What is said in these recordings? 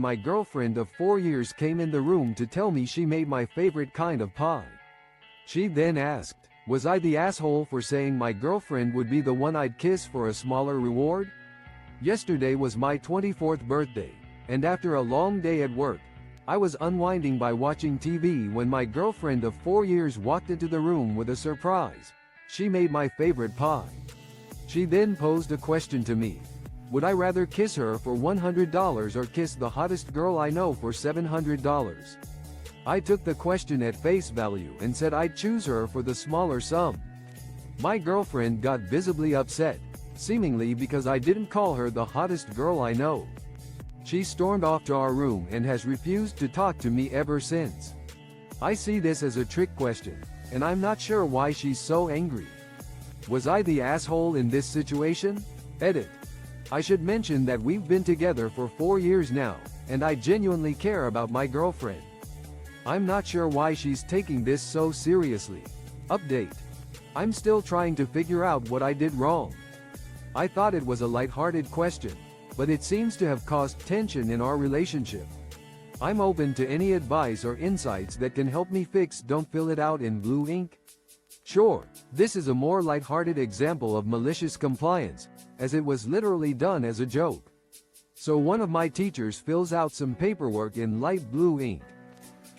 My girlfriend of 4 years came in the room to tell me she made my favorite kind of pie. She then asked, was I the asshole for saying my girlfriend would be the one I'd kiss for a smaller reward? Yesterday was my 24th birthday, and after a long day at work, I was unwinding by watching TV when my girlfriend of 4 years walked into the room with a surprise. She made my favorite pie. She then posed a question to me. Would I rather kiss her for $100 or kiss the hottest girl I know for $700? I took the question at face value and said I'd choose her for the smaller sum. My girlfriend got visibly upset, seemingly because I didn't call her the hottest girl I know. She stormed off to our room and has refused to talk to me ever since. I see this as a trick question, and I'm not sure why she's so angry. Was I the asshole in this situation? Edit. I should mention that we've been together for 4 years now, and I genuinely care about my girlfriend. I'm not sure why she's taking this so seriously. Update. I'm still trying to figure out what I did wrong. I thought it was a lighthearted question, but it seems to have caused tension in our relationship. I'm open to any advice or insights that can help me fix. Don't fill it out in blue ink. Sure, this is a more lighthearted example of malicious compliance, as it was literally done as a joke. So one of my teachers fills out some paperwork in light blue ink.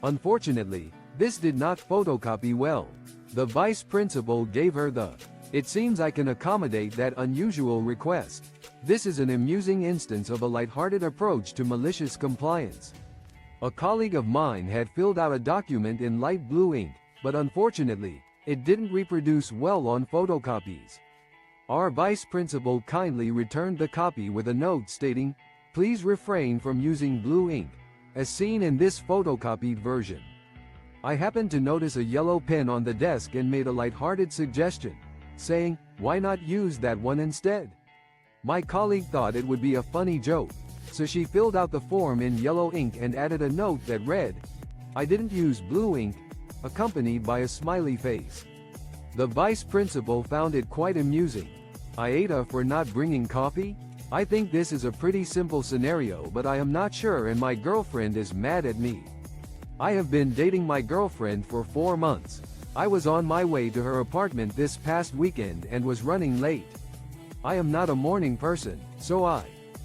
Unfortunately, this did not photocopy well. The vice principal gave her the, "It seems I can accommodate that unusual request." This is an amusing instance of a lighthearted approach to malicious compliance. A colleague of mine had filled out a document in light blue ink, but unfortunately, it didn't reproduce well on photocopies. Our vice principal kindly returned the copy with a note stating, "Please refrain from using blue ink, as seen in this photocopied version." I happened to notice a yellow pen on the desk and made a lighthearted suggestion, saying, "Why not use that one instead?" My colleague thought it would be a funny joke, so she filled out the form in yellow ink and added a note that read, "I didn't use blue ink," accompanied by a smiley face. The vice principal found it quite amusing. AITA for not bringing coffee? I think this is a pretty simple scenario, but I am not sure, and my girlfriend is mad at me. I have been dating my girlfriend for 4 months. I was on my way to her apartment this past weekend and was running late. I am not a morning person, so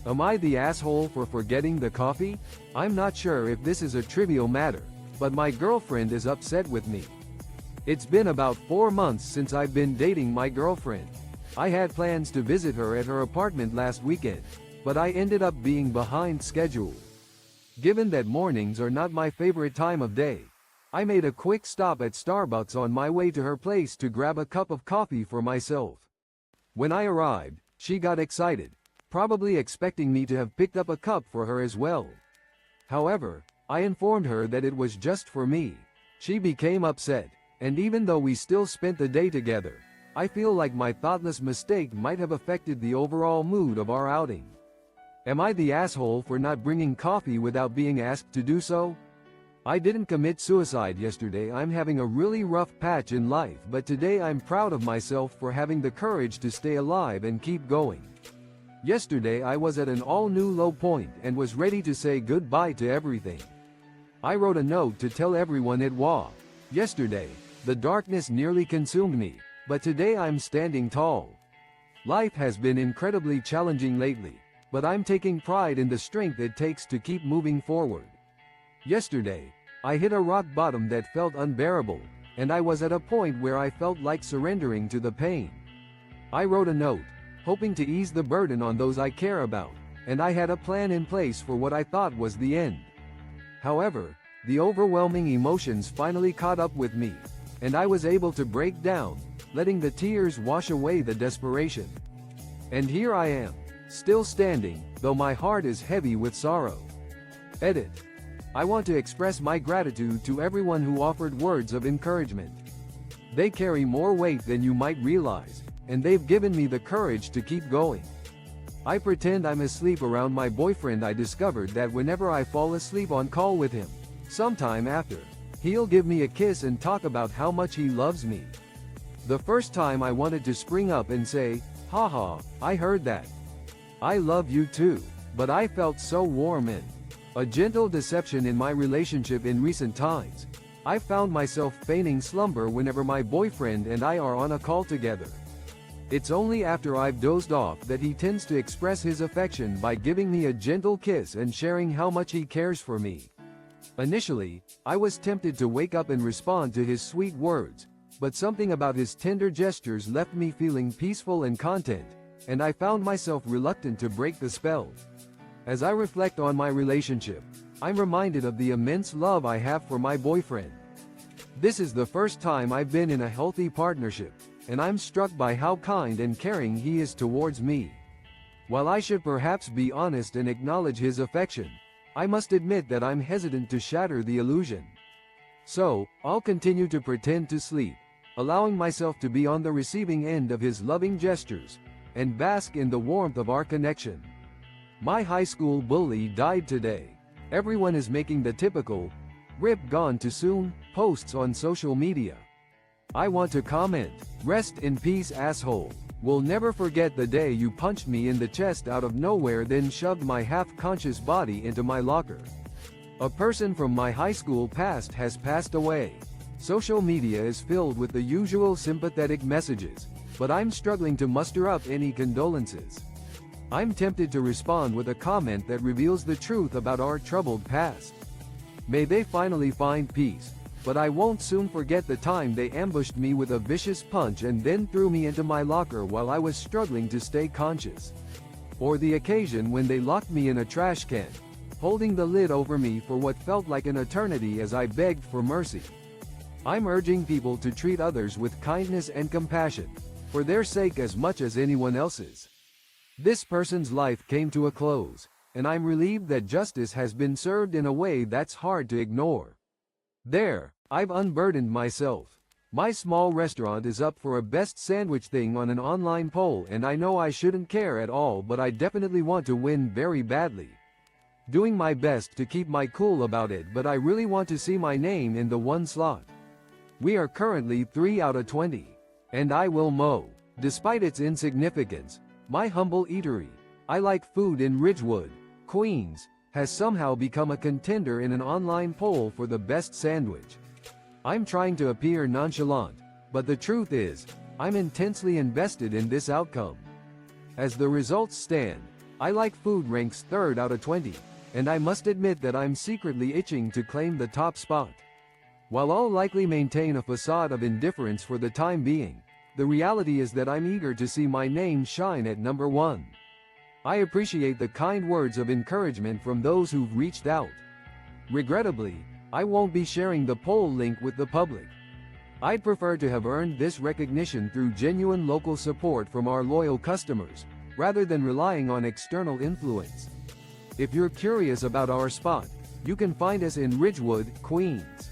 am I the asshole for forgetting the coffee? I'm not sure if this is a trivial matter, but my girlfriend is upset with me. It's been about 4 months since I've been dating my girlfriend. I had plans to visit her at her apartment last weekend, but I ended up being behind schedule. Given that mornings are not my favorite time of day, I made a quick stop at Starbucks on my way to her place to grab a cup of coffee for myself. When I arrived, she got excited, probably expecting me to have picked up a cup for her as well. However, I informed her that it was just for me. She became upset, and even though we still spent the day together, I feel like my thoughtless mistake might have affected the overall mood of our outing. Am I the asshole for not bringing coffee without being asked to do so? I didn't commit suicide yesterday. I'm having a really rough patch in life, but today I'm proud of myself for having the courage to stay alive and keep going. Yesterday I was at an all-new low point and was ready to say goodbye to everything. I wrote a note to tell everyone it was. Yesterday, the darkness nearly consumed me, but today I'm standing tall. Life has been incredibly challenging lately, but I'm taking pride in the strength it takes to keep moving forward. Yesterday, I hit a rock bottom that felt unbearable, and I was at a point where I felt like surrendering to the pain. I wrote a note, hoping to ease the burden on those I care about, and I had a plan in place for what I thought was the end. However, the overwhelming emotions finally caught up with me, and I was able to break down, letting the tears wash away the desperation. And here I am, still standing, though my heart is heavy with sorrow. Edit. I want to express my gratitude to everyone who offered words of encouragement. They carry more weight than you might realize, and they've given me the courage to keep going. I pretend I'm asleep around my boyfriend. I discovered that whenever I fall asleep on call with him, sometime after, he'll give me a kiss and talk about how much he loves me. The first time I wanted to spring up and say, "Haha, I heard that. I love you too," but I felt so warm and A gentle deception in my relationship in recent times. I found myself feigning slumber whenever my boyfriend and I are on a call together. It's only after I've dozed off that he tends to express his affection by giving me a gentle kiss and sharing how much he cares for me. Initially, I was tempted to wake up and respond to his sweet words, but something about his tender gestures left me feeling peaceful and content, and I found myself reluctant to break the spell. As I reflect on my relationship, I'm reminded of the immense love I have for my boyfriend. This is the first time I've been in a healthy partnership, and I'm struck by how kind and caring he is towards me. While I should perhaps be honest and acknowledge his affection, I must admit that I'm hesitant to shatter the illusion. So, I'll continue to pretend to sleep, allowing myself to be on the receiving end of his loving gestures, and bask in the warmth of our connection. My high school bully died today. Everyone is making the typical, "Rip gone too soon," posts on social media. I want to comment, "Rest in peace, asshole. Will never forget the day you punched me in the chest out of nowhere, then shoved my half-conscious body into my locker." A person from my high school past has passed away. Social media is filled with the usual sympathetic messages, but I'm struggling to muster up any condolences. I'm tempted to respond with a comment that reveals the truth about our troubled past. May they finally find peace, but I won't soon forget the time they ambushed me with a vicious punch and then threw me into my locker while I was struggling to stay conscious. Or the occasion when they locked me in a trash can, holding the lid over me for what felt like an eternity as I begged for mercy. I'm urging people to treat others with kindness and compassion, for their sake as much as anyone else's. This person's life came to a close, and I'm relieved that justice has been served in a way that's hard to ignore. There, I've unburdened myself. My small restaurant is up for a best sandwich thing on an online poll, and I know I shouldn't care at all, but I definitely want to win very badly. Doing my best to keep my cool about it, but I really want to see my name in the one slot. We are currently 3 out of 20. And I will mow. Despite its insignificance, my humble eatery, I Like Food in Ridgewood, Queens, has somehow become a contender in an online poll for the best sandwich. I'm trying to appear nonchalant, but the truth is, I'm intensely invested in this outcome. As the results stand, I Like Food ranks 3rd out of 20, and I must admit that I'm secretly itching to claim the top spot. While I'll likely maintain a facade of indifference for the time being, the reality is that I'm eager to see my name shine at number 1. I appreciate the kind words of encouragement from those who've reached out. Regrettably, I won't be sharing the poll link with the public. I'd prefer to have earned this recognition through genuine local support from our loyal customers, rather than relying on external influence. If you're curious about our spot, you can find us in Ridgewood, Queens.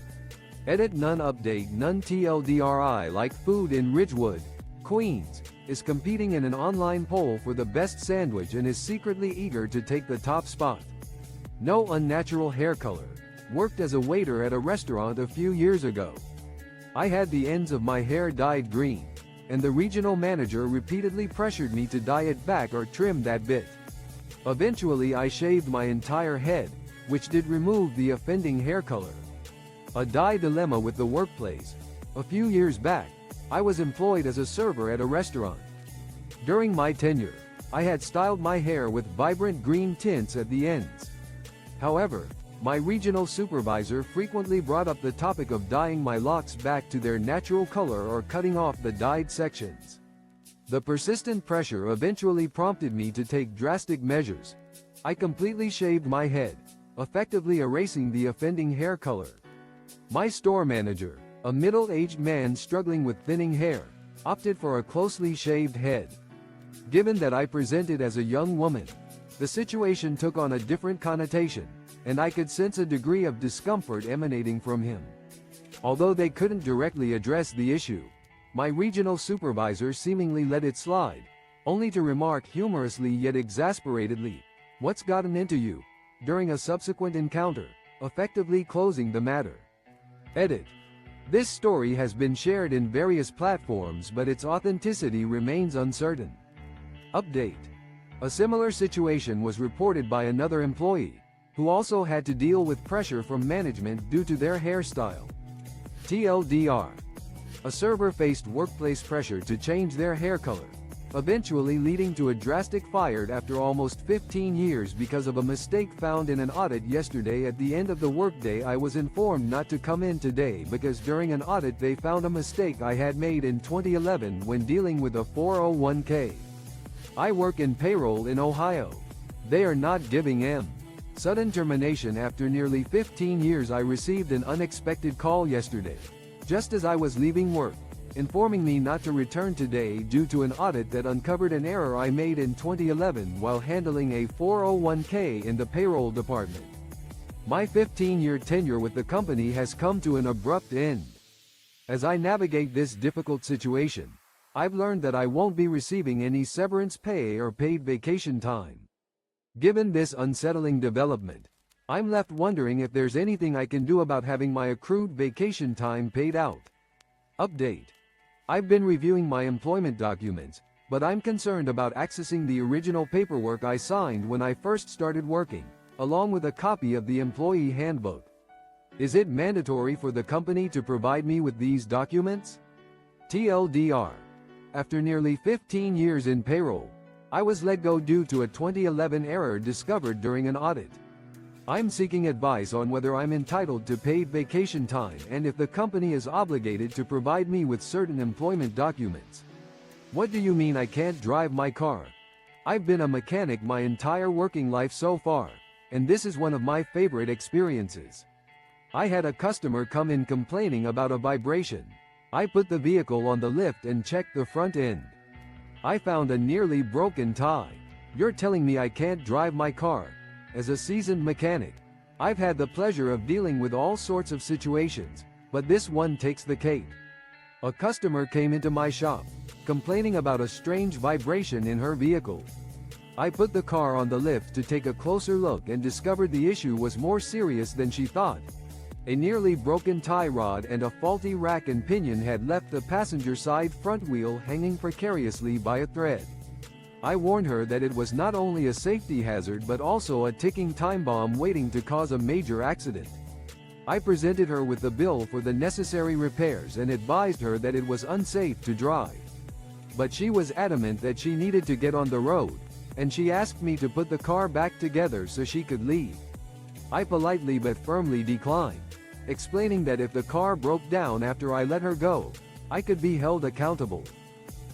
Edit none update none TLDRI Like Food in Ridgewood, Queens, is competing in an online poll for the best sandwich and is secretly eager to take the top spot. No unnatural hair color. Worked as a waiter at a restaurant a few years ago. I had the ends of my hair dyed green, and the regional manager repeatedly pressured me to dye it back or trim that bit. Eventually I shaved my entire head, which did remove the offending hair color. A dye dilemma with the workplace. A few years back, I was employed as a server at a restaurant. During my tenure, I had styled my hair with vibrant green tints at the ends. However, my regional supervisor frequently brought up the topic of dyeing my locks back to their natural color or cutting off the dyed sections. The persistent pressure eventually prompted me to take drastic measures. I completely shaved my head, effectively erasing the offending hair color. My store manager, a middle-aged man struggling with thinning hair, opted for a closely shaved head. Given that I presented as a young woman, the situation took on a different connotation, and I could sense a degree of discomfort emanating from him. Although they couldn't directly address the issue, my regional supervisor seemingly let it slide, only to remark humorously yet exasperatedly, "What's gotten into you?" during a subsequent encounter, effectively closing the matter. Edit. This story has been shared in various platforms, but its authenticity remains uncertain. Update. A similar situation was reported by another employee. who also had to deal with pressure from management due to their hairstyle. TLDR. A server faced workplace pressure to change their hair color, eventually leading to a drastic fire after almost 15 years because of a mistake found in an audit yesterday. At the end of the workday, I was informed not to come in today because during an audit they found a mistake I had made in 2011 when dealing with a 401k. I work in payroll in Ohio. They are not giving M. Sudden termination. After nearly 15 years, I received an unexpected call yesterday, just as I was leaving work, informing me not to return today due to an audit that uncovered an error I made in 2011 while handling a 401k in the payroll department. My 15-year tenure with the company has come to an abrupt end. As I navigate this difficult situation, I've learned that I won't be receiving any severance pay or paid vacation time. Given this unsettling development, I'm left wondering if there's anything I can do about having my accrued vacation time paid out. Update. I've been reviewing my employment documents, but I'm concerned about accessing the original paperwork I signed when I first started working, along with a copy of the employee handbook. Is it mandatory for the company to provide me with these documents? TLDR. After nearly 15 years in payroll, I was let go due to a 2011 error discovered during an audit. I'm seeking advice on whether I'm entitled to paid vacation time and if the company is obligated to provide me with certain employment documents. What do you mean I can't drive my car? I've been a mechanic my entire working life so far, and this is one of my favorite experiences. I had a customer come in complaining about a vibration. I put the vehicle on the lift and checked the front end. I found a nearly broken tie. You're telling me I can't drive my car? As a seasoned mechanic, I've had the pleasure of dealing with all sorts of situations, but this one takes the cake. A customer came into my shop, complaining about a strange vibration in her vehicle. I put the car on the lift to take a closer look and discovered the issue was more serious than she thought. A nearly broken tie rod and a faulty rack and pinion had left the passenger side front wheel hanging precariously by a thread. I warned her that it was not only a safety hazard but also a ticking time bomb waiting to cause a major accident. I presented her with the bill for the necessary repairs and advised her that it was unsafe to drive. But she was adamant that she needed to get on the road, and she asked me to put the car back together so she could leave. I politely but firmly declined, explaining that if the car broke down after I let her go, I could be held accountable.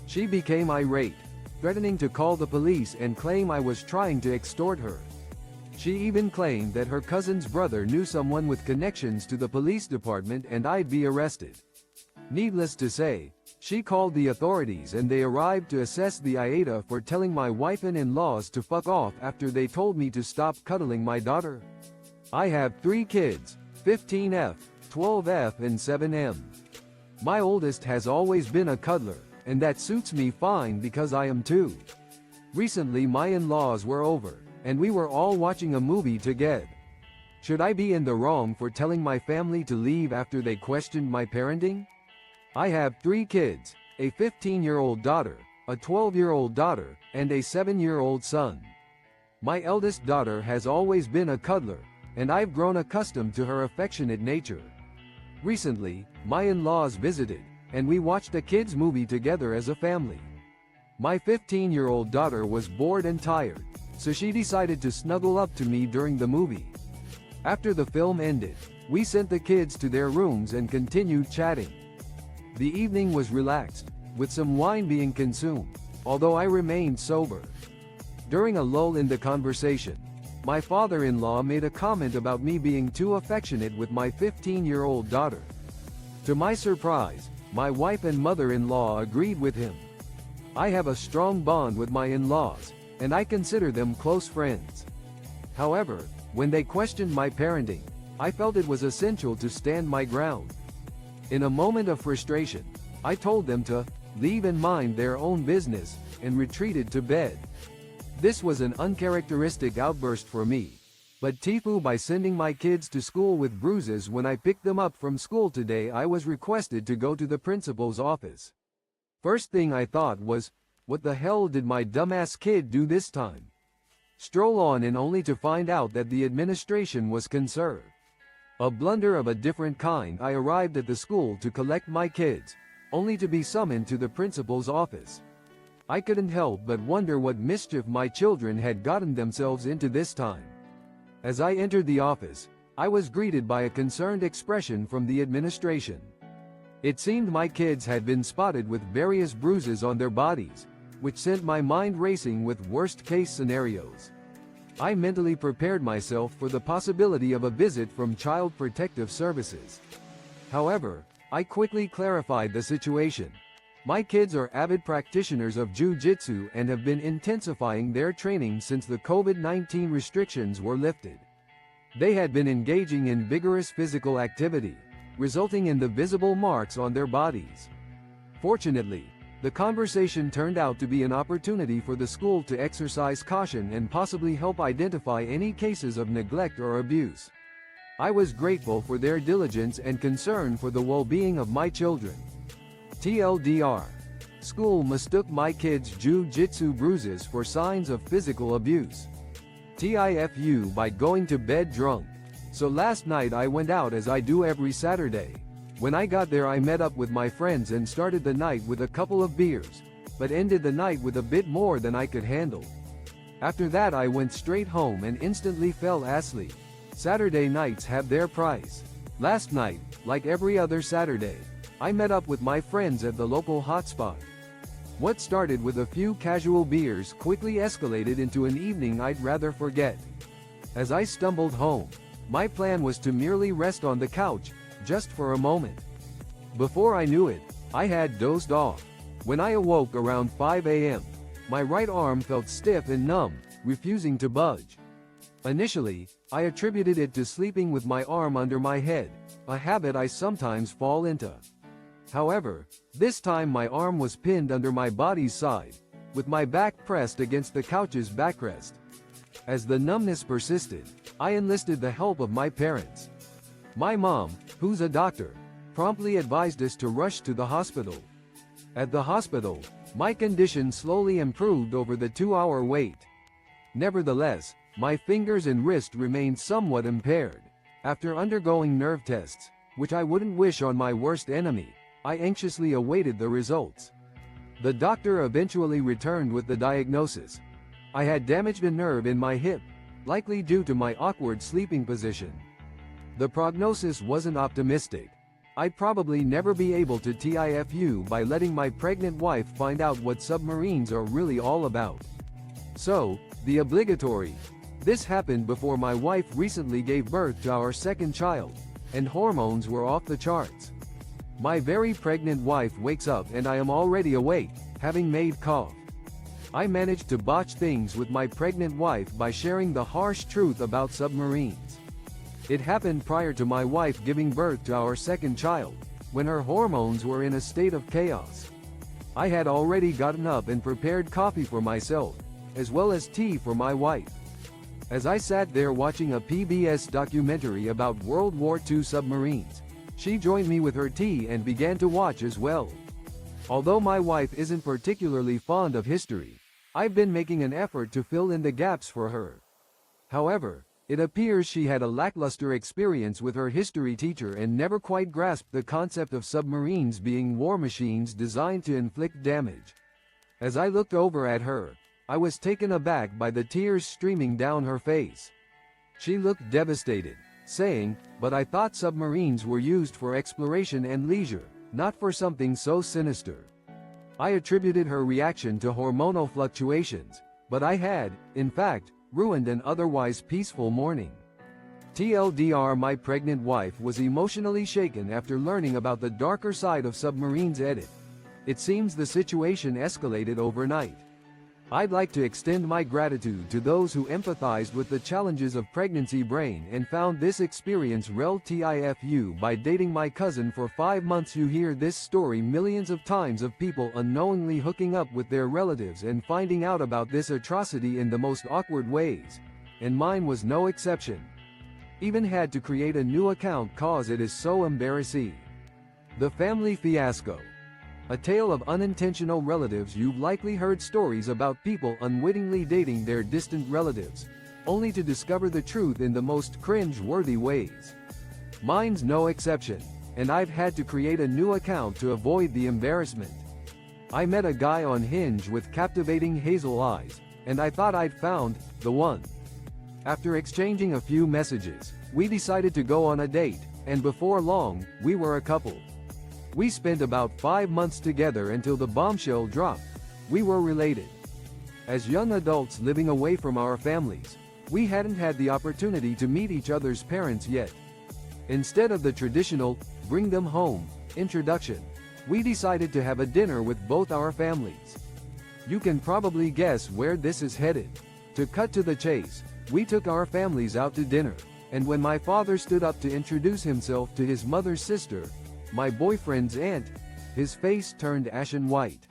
She became irate, threatening to call the police and claim I was trying to extort her. She even claimed that her cousin's brother knew someone with connections to the police department and I'd be arrested. Needless to say, she called the authorities and they arrived to assess the AITA for telling my wife and in-laws to fuck off after they told me to stop cuddling my daughter. I have 3 kids, 15F, 12F and 7M. My oldest has always been a cuddler, and that suits me fine because I am too. Recently my in-laws were over, and we were all watching a movie together. Should I be in the wrong for telling my family to leave after they questioned my parenting? I have 3 kids, a 15-year-old daughter, a 12-year-old daughter, and a 7-year-old son. My eldest daughter has always been a cuddler, and I've grown accustomed to her affectionate nature. Recently, my in-laws visited, and we watched a kids' movie together as a family. My 15-year-old daughter was bored and tired, so she decided to snuggle up to me during the movie. After the film ended, we sent the kids to their rooms and continued chatting. The evening was relaxed, with some wine being consumed, although I remained sober. During a lull in the conversation, my father-in-law made a comment about me being too affectionate with my 15-year-old daughter. To my surprise, my wife and mother-in-law agreed with him. I have a strong bond with my in-laws, and I consider them close friends. However, when they questioned my parenting, I felt it was essential to stand my ground. In a moment of frustration, I told them to leave and mind their own business, and retreated to bed. This was an uncharacteristic outburst for me, but Tifu by sending my kids to school with bruises. When I picked them up from school today, I was requested to go to the principal's office. First thing I thought was, what the hell did my dumbass kid do this time? Stroll on in only to find out that the administration was concerned. A blunder of a different kind. I arrived at the school to collect my kids, only to be summoned to the principal's office. I couldn't help but wonder what mischief my children had gotten themselves into this time. As I entered the office, I was greeted by a concerned expression from the administration. It seemed my kids had been spotted with various bruises on their bodies, which sent my mind racing with worst-case scenarios. I mentally prepared myself for the possibility of a visit from Child Protective Services. However, I quickly clarified the situation. My kids are avid practitioners of jiu-jitsu and have been intensifying their training since the COVID-19 restrictions were lifted. They had been engaging in vigorous physical activity, resulting in the visible marks on their bodies. Fortunately, the conversation turned out to be an opportunity for the school to exercise caution and possibly help identify any cases of neglect or abuse. I was grateful for their diligence and concern for the well-being of my children. TLDR. School mistook my kids' jiu-jitsu bruises for signs of physical abuse. TIFU by going to bed drunk. So last night I went out as I do every Saturday. When I got there I met up with my friends and started the night with a couple of beers, but ended the night with a bit more than I could handle. After that I went straight home and instantly fell asleep. Saturday nights have their price. Last night, like every other Saturday, I met up with my friends at the local hotspot. What started with a few casual beers quickly escalated into an evening I'd rather forget. As I stumbled home, my plan was to merely rest on the couch, just for a moment. Before I knew it, I had dozed off. When I awoke around 5 a.m., my right arm felt stiff and numb, refusing to budge. Initially, I attributed it to sleeping with my arm under my head, a habit I sometimes fall into. However, this time my arm was pinned under my body's side, with my back pressed against the couch's backrest. As the numbness persisted, I enlisted the help of my parents. My mom, who's a doctor, promptly advised us to rush to the hospital. At the hospital, my condition slowly improved over the 2-hour wait. Nevertheless, my fingers and wrist remained somewhat impaired. After undergoing nerve tests, which I wouldn't wish on my worst enemy, I anxiously awaited the results. The doctor eventually returned with the diagnosis. I had damaged a nerve in my hip, likely due to my awkward sleeping position. The prognosis wasn't optimistic. I'd probably never be able to TIFU by letting my pregnant wife find out what submarines are really all about. So, the obligatory. This happened before my wife recently gave birth to our second child, and hormones were off the charts. My very pregnant wife wakes up and I am already awake, having made cough. I managed to botch things with my pregnant wife by sharing the harsh truth about submarines. It happened prior to my wife giving birth to our second child, when her hormones were in a state of chaos. I had already gotten up and prepared coffee for myself, as well as tea for my wife. As I sat there watching a PBS documentary about World War II submarines, she joined me with her tea and began to watch as well. Although my wife isn't particularly fond of history, I've been making an effort to fill in the gaps for her. However, it appears she had a lackluster experience with her history teacher and never quite grasped the concept of submarines being war machines designed to inflict damage. As I looked over at her, I was taken aback by the tears streaming down her face. She looked devastated, saying, "But I thought submarines were used for exploration and leisure, not for something so sinister." I attributed her reaction to hormonal fluctuations, but I had, in fact, ruined an otherwise peaceful morning. TLDR, my pregnant wife was emotionally shaken after learning about the darker side of submarines. Edit. It seems the situation escalated overnight. I'd like to extend my gratitude to those who empathized with the challenges of pregnancy brain and found this experience rel TIFU by dating my cousin for 5 months. You hear this story millions of times of people unknowingly hooking up with their relatives and finding out about this atrocity in the most awkward ways, and mine was no exception. Even had to create a new account cause it is so embarrassing. The family fiasco. A tale of unintentional relatives. You've likely heard stories about people unwittingly dating their distant relatives, only to discover the truth in the most cringe-worthy ways. Mine's no exception, and I've had to create a new account to avoid the embarrassment. I met a guy on Hinge with captivating hazel eyes, and I thought I'd found the one. After exchanging a few messages, we decided to go on a date, and before long, we were a couple. We spent about 5 months together until the bombshell dropped. We were related. As young adults living away from our families, we hadn't had the opportunity to meet each other's parents yet. Instead of the traditional, bring them home, introduction, we decided to have a dinner with both our families. You can probably guess where this is headed. To cut to the chase, we took our families out to dinner, and when my father stood up to introduce himself to his mother's sister, my boyfriend's aunt, his face turned ashen white.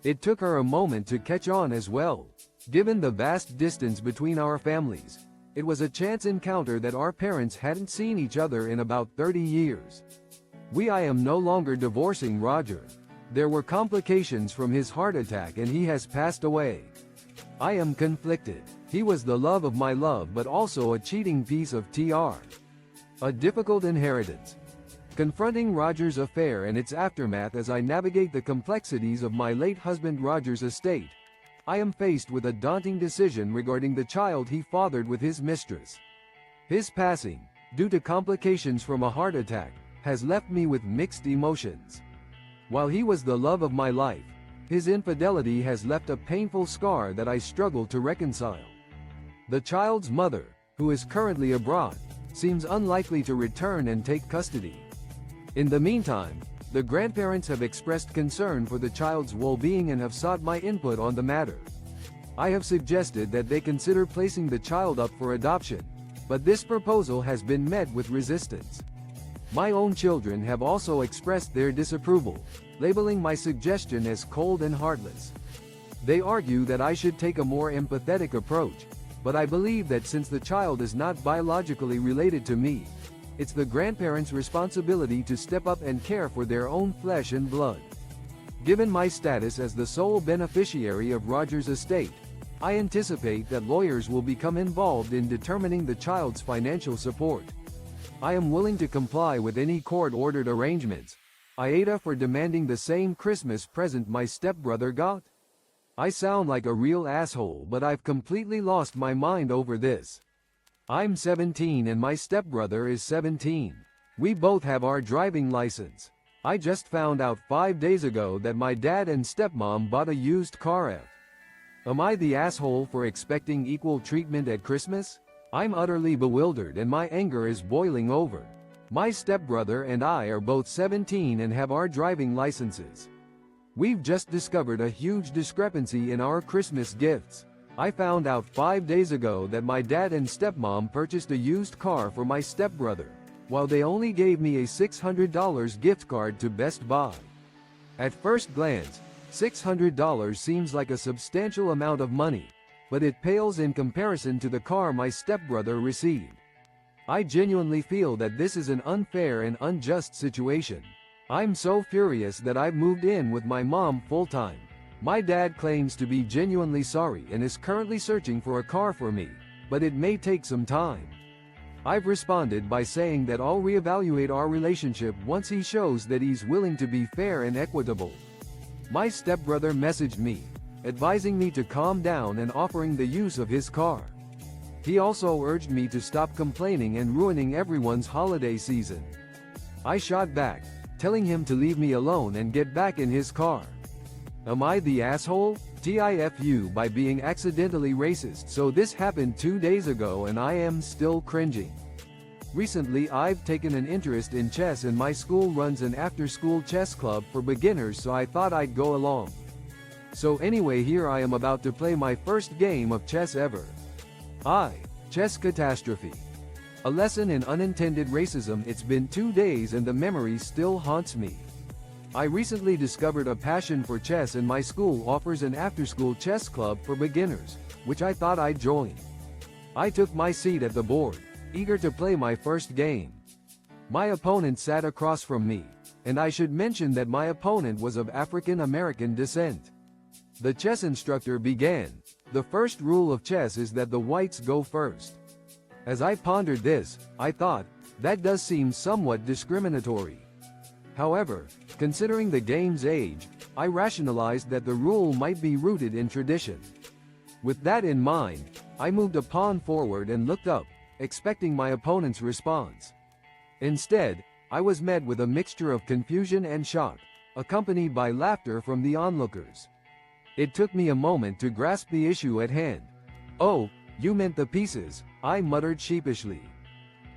It took her a moment to catch on as well. Given the vast distance between our families, it was a chance encounter that our parents hadn't seen each other in about 30 years. I am no longer divorcing Roger. There were complications from his heart attack and he has passed away. I am conflicted. He was the love of my love but also a cheating piece of TR. A difficult inheritance. Confronting Roger's affair and its aftermath. As I navigate the complexities of my late husband Roger's estate, I am faced with a daunting decision regarding the child he fathered with his mistress. His passing, due to complications from a heart attack, has left me with mixed emotions. While he was the love of my life, his infidelity has left a painful scar that I struggle to reconcile. The child's mother, who is currently abroad, seems unlikely to return and take custody. In the meantime, the grandparents have expressed concern for the child's well-being and have sought my input on the matter. I have suggested that they consider placing the child up for adoption, but this proposal has been met with resistance. My own children have also expressed their disapproval, labeling my suggestion as cold and heartless. They argue that I should take a more empathetic approach, but I believe that since the child is not biologically related to me, it's the grandparents' responsibility to step up and care for their own flesh and blood. Given my status as the sole beneficiary of Roger's estate, I anticipate that lawyers will become involved in determining the child's financial support. I am willing to comply with any court-ordered arrangements. AITA for demanding the same Christmas present my stepbrother got? I sound like a real asshole, but I've completely lost my mind over this. I'm 17 and my stepbrother is 17. We both have our driving license. I just found out 5 days ago that my dad and stepmom bought a used car. Am I the asshole for expecting equal treatment at Christmas? I'm utterly bewildered and my anger is boiling over. My stepbrother and I are both 17 and have our driving licenses. We've just discovered a huge discrepancy in our Christmas gifts. I found out 5 days ago that my dad and stepmom purchased a used car for my stepbrother, while they only gave me a $600 gift card to Best Buy. At first glance, $600 seems like a substantial amount of money, but it pales in comparison to the car my stepbrother received. I genuinely feel that this is an unfair and unjust situation. I'm so furious that I've moved in with my mom full-time. My dad claims to be genuinely sorry and is currently searching for a car for me, but it may take some time. I've responded by saying that I'll reevaluate our relationship once he shows that he's willing to be fair and equitable. My stepbrother messaged me, advising me to calm down and offering the use of his car. He also urged me to stop complaining and ruining everyone's holiday season. I shot back, telling him to leave me alone and get back in his car. Am I the asshole? TIFU by being accidentally racist. So this happened 2 days ago and I am still cringing. Recently I've taken an interest in chess and my school runs an after-school chess club for beginners, so I thought I'd go along. So anyway, here I am about to play my first game of chess ever. Chess catastrophe. A lesson in unintended racism. It's been 2 days and the memory still haunts me. I recently discovered a passion for chess and my school offers an after-school chess club for beginners, which I thought I'd join. I took my seat at the board, eager to play my first game. My opponent sat across from me, and I should mention that my opponent was of African American descent. The chess instructor began. The first rule of chess is that the whites go first. As I pondered this, I thought, that does seem somewhat discriminatory. However, considering the game's age, I rationalized that the rule might be rooted in tradition. With that in mind, I moved a pawn forward and looked up, expecting my opponent's response. Instead, I was met with a mixture of confusion and shock, accompanied by laughter from the onlookers. It took me a moment to grasp the issue at hand. "Oh, you meant the pieces," I muttered sheepishly.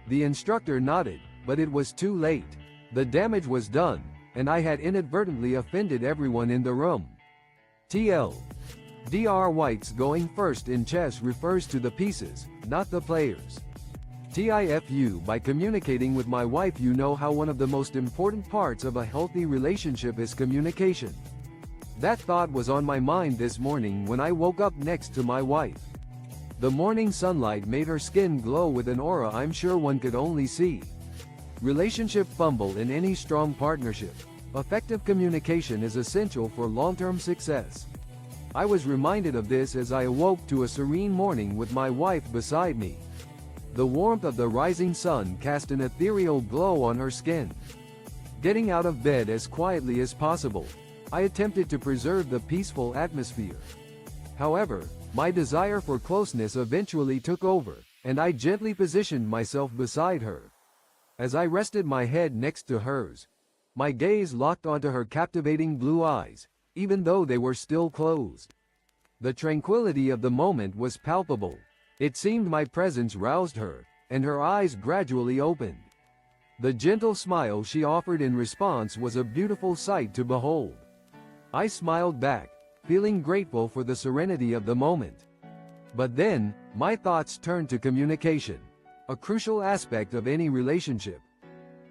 The instructor nodded, but it was too late. The damage was done, and I had inadvertently offended everyone in the room. TLDR whites going first in chess refers to the pieces, not the players. TIFU By communicating with my wife, you know how one of the most important parts of a healthy relationship is communication. That thought was on my mind this morning when I woke up next to my wife. The morning sunlight made her skin glow with an aura I'm sure one could only see. Relationship fumble in any strong partnership. Effective communication is essential for long-term success. I was reminded of this as I awoke to a serene morning with my wife beside me. The warmth of the rising sun cast an ethereal glow on her skin. Getting out of bed as quietly as possible, I attempted to preserve the peaceful atmosphere. However, my desire for closeness eventually took over, and I gently positioned myself beside her. As I rested my head next to hers, my gaze locked onto her captivating blue eyes, even though they were still closed. The tranquility of the moment was palpable. It seemed my presence roused her, and her eyes gradually opened. The gentle smile she offered in response was a beautiful sight to behold. I smiled back, feeling grateful for the serenity of the moment. But then, my thoughts turned to communication, a crucial aspect of any relationship.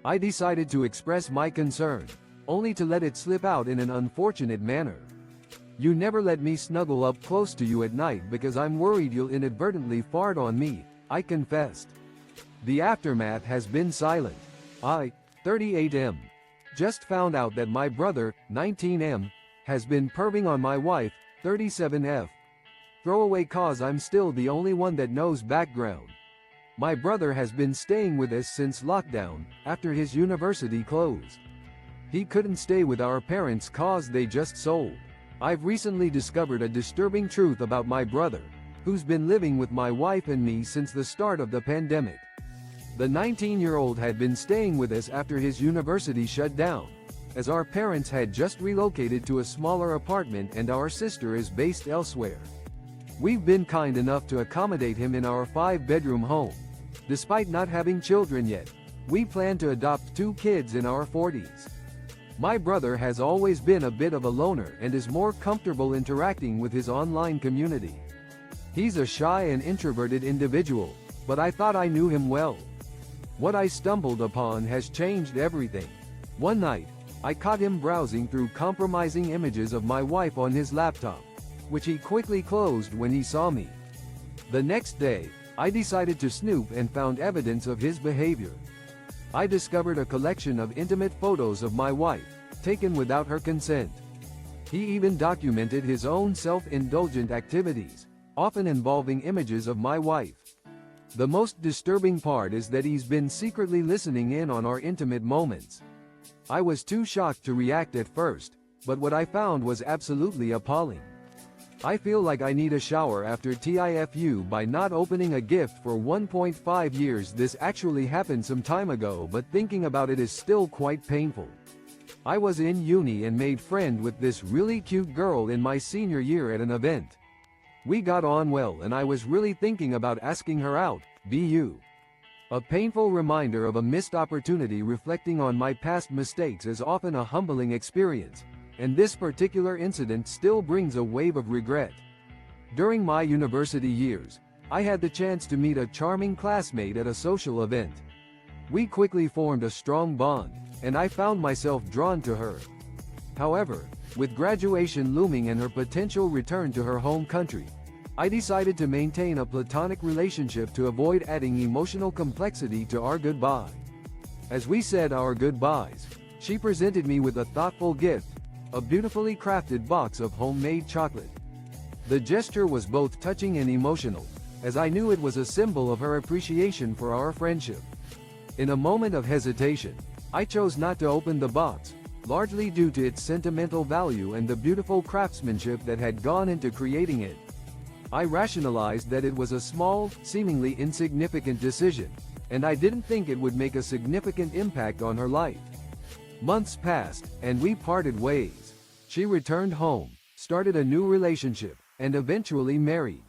I decided to express my concern, only to let it slip out in an unfortunate manner. "You never let me snuggle up close to you at night because I'm worried you'll inadvertently fart on me," I confessed. The aftermath has been silent. I, 38M, just found out that my brother, 19M, has been perving on my wife, 37F. Throwaway cause I'm still the only one that knows background. My brother has been staying with us since lockdown, after his university closed. He couldn't stay with our parents cause they just sold. I've recently discovered a disturbing truth about my brother, who's been living with my wife and me since the start of the pandemic. The 19-year-old had been staying with us after his university shut down, as our parents had just relocated to a smaller apartment and our sister is based elsewhere. We've been kind enough to accommodate him in our 5-bedroom home. Despite not having children yet, we plan to adopt 2 kids in our 40s. My brother has always been a bit of a loner and is more comfortable interacting with his online community. He's a shy and introverted individual, but I thought I knew him well. What I stumbled upon has changed everything. One night, I caught him browsing through compromising images of my wife on his laptop, which he quickly closed when he saw me. The next day, I decided to snoop and found evidence of his behavior. I discovered a collection of intimate photos of my wife, taken without her consent. He even documented his own self-indulgent activities, often involving images of my wife. The most disturbing part is that he's been secretly listening in on our intimate moments. I was too shocked to react at first, but what I found was absolutely appalling. I feel like I need a shower after TIFU by not opening a gift for 1.5 years. This actually happened some time ago, but thinking about it is still quite painful. I was in uni and made friend with this really cute girl in my senior year at an event. We got on well and I was really thinking about asking her out, BU. A painful reminder of a missed opportunity. Reflecting on my past mistakes is often a humbling experience, and this particular incident still brings a wave of regret. During my university years, I had the chance to meet a charming classmate at a social event. We quickly formed a strong bond, and I found myself drawn to her. However, with graduation looming and her potential return to her home country, I decided to maintain a platonic relationship to avoid adding emotional complexity to our goodbye. As we said our goodbyes, she presented me with a thoughtful gift, a beautifully crafted box of homemade chocolate. The gesture was both touching and emotional, as I knew it was a symbol of her appreciation for our friendship. In a moment of hesitation, I chose not to open the box, largely due to its sentimental value and the beautiful craftsmanship that had gone into creating it. I rationalized that it was a small, seemingly insignificant decision, and I didn't think it would make a significant impact on her life. Months passed, and we parted ways. She returned home, started a new relationship, and eventually married.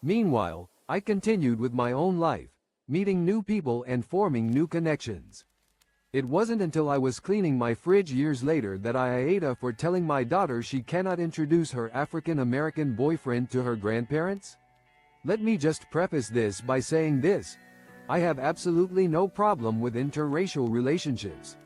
Meanwhile, I continued with my own life, meeting new people and forming new connections. It wasn't until I was cleaning my fridge years later that I AITA for telling my daughter she cannot introduce her African American boyfriend to her grandparents. Let me just preface this by saying this: I have absolutely no problem with interracial relationships.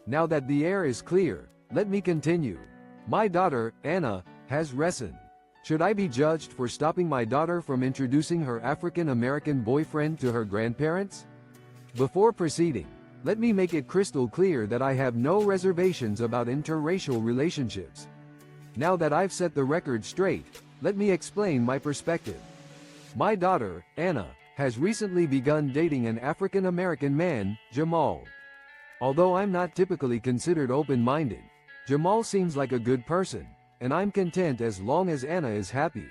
Now that the air is clear, let me continue. My daughter, Anna, has resin. Should I be judged for stopping my daughter from introducing her African American boyfriend to her grandparents? Before proceeding, let me make it crystal clear that I have no reservations about interracial relationships. Now that I've set the record straight, let me explain my perspective. My daughter, Anna, has recently begun dating an African American man, Jamal. Although I'm not typically considered open-minded, Jamal seems like a good person, and I'm content as long as Anna is happy.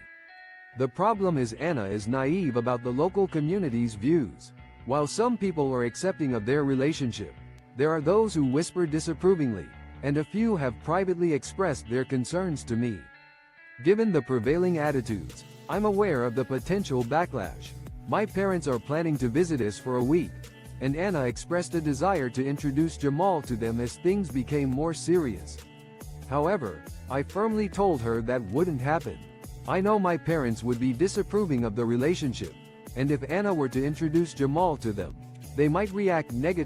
The problem is Anna is naive about the local community's views. While some people are accepting of their relationship, there are those who whisper disapprovingly, and a few have privately expressed their concerns to me. Given the prevailing attitudes, I'm aware of the potential backlash. My parents are planning to visit us for a week, and Anna expressed a desire to introduce Jamal to them as things became more serious. However, I firmly told her that wouldn't happen. I know my parents would be disapproving of the relationship, and if Anna were to introduce Jamal to them, they might react negatively.